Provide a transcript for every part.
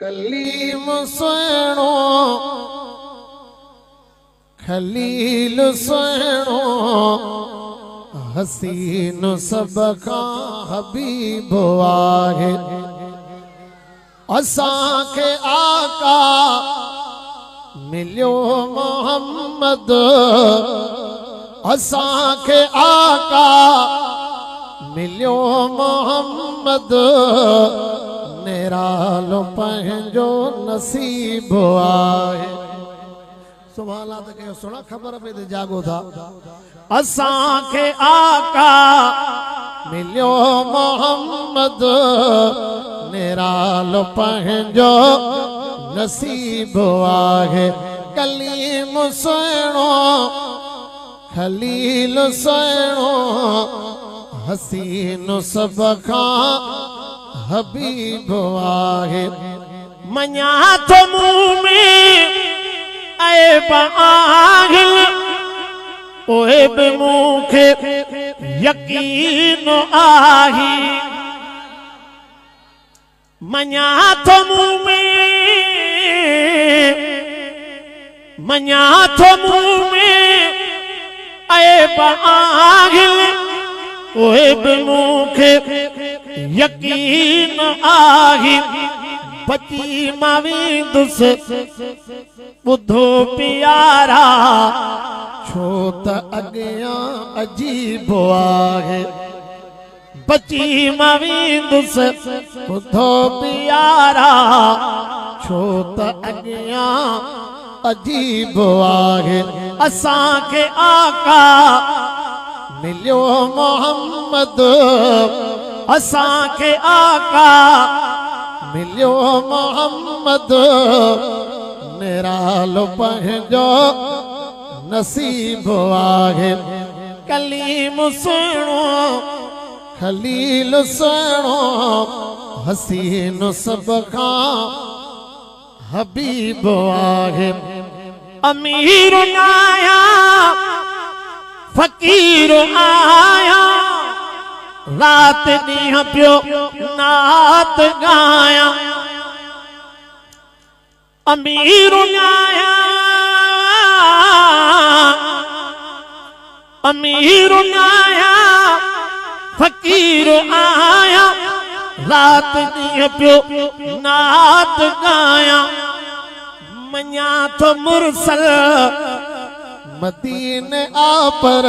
कलीम सुहिणो खलील सुहिणो हसीन सब खां हबीब आहे। असांखे आका मिलियो मोहम्मद, असांखे आका मिलियो मोहम्मद, निरालो पंहिंजो नसीब आहे। सुभाला त कयो सुना ख़बर पे ते जागो था। असांखे आका मिलियो मोहम्मद, निरालो पंहिंजो नसीब आहे। कलीम सुहिणो खलील सुहिणो हसीन सब खां हबीब आहे। मञा थो मुंह में ऐब आहिनि, पोइ बि मूंखे यकीन आहे। मञा थो मुंह में ऐब आहिनि, पोइ बि मूंखे यकीन आहे। बची मां वेंदुसि ॿुधो प्यारा, छो त अॻियां अजीब आहे। बची मां वेंदुसि ॿुधो प्यारा, छो त अॻियां अजीब आहे। असांखे आका मिलियो मोहम्मद, असांखे आका मिलियो मोहम्मद, निरालो पंहिंजो नसीब आहे। कलीम सुहिणो खलील सुहिणो हसीन सब खां हबीब आहे। अमीर आया फकीर आया, रात ॾींहं पियो नात गाया। अमीर आया अमीर आया फकीर आया, रात ॾींहं पियो नात गाया। मञा थो मुरसल मदीने आ पर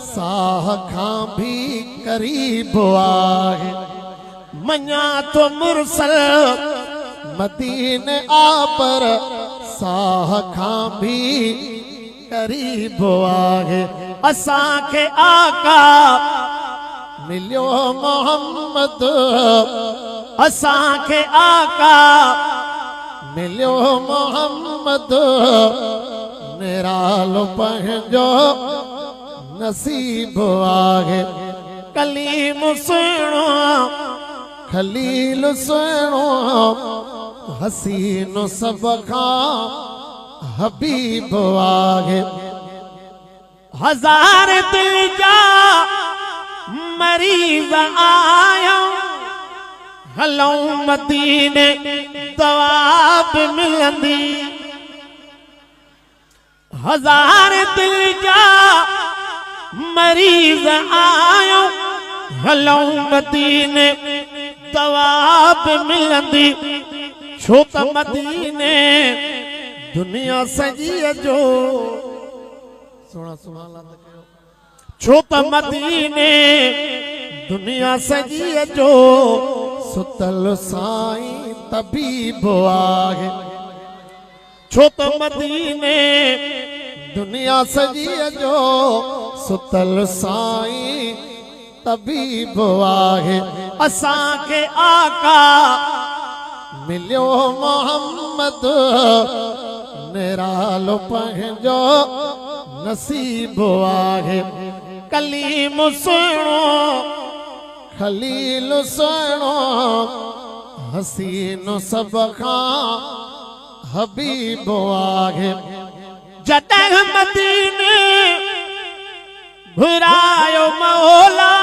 साह खां भी करीब आहे। मञा थो मुरसल मदीने आ पर साह खां भी करीब आहे। असांखे आका मिलियो मोहम्मद, असांखे आका मिलियो मोहम्मद, निरालो पंहिंजो नसीब आहे। कलीम सुहिणो खलील सुहिणो हसीन सब खां हबीब आहे। हज़ार दिल जा मरीज़ आया, हलऊं मदीने दवा बि मिलंदी। हज़ार दिल जा मरीज़ आयो, हलऊं मदीने दवा बि मिलंदी। छो त मदीने दुनिया सॼी जो सुणा सुभाला त कयो। छो त मदीने दुनिया सॼी जो सुतल साईं तबीब आहे। छो त मदीने दुनिया सॼी जो सुतल साईं तबीब आहे। असांखे आका मिलियो मोहम्मद, निरालो पंहिंजो नसीब आहे। कलीम सुहिणो खलील सुहिणो हसीन सब खां हबीब आहे। जॾहिं मदीने घुरायो मौला,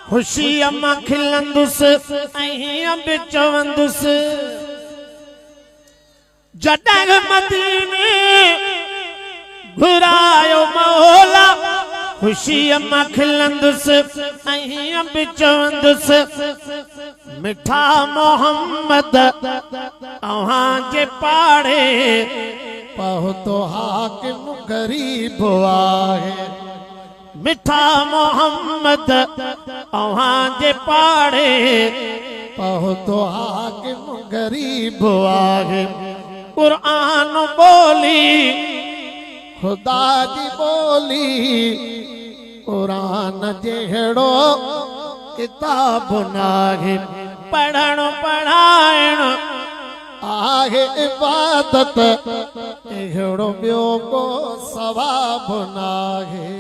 खुशी मां खिलंदुसि ऐं बि चवंदुसि जॾहिं मदीने घुरायो मौला खुशीअ मां खिलंदुसि ऐं अंब चवंदुसि मिठा मोहम्मद अव्हां जे पाड़े पहुतो हाकिम गरीब आहे मिठा मोहम्मद अव्हां जे पाड़े पहुतो हाकिम गरीब आहे कुरान बोली खुदा जी बोली कुरान जहिड़ो किताब नाहे पढ़ण पढ़ाइण आहे इबादत अहिड़ो ॿियो को सवाब नाहे।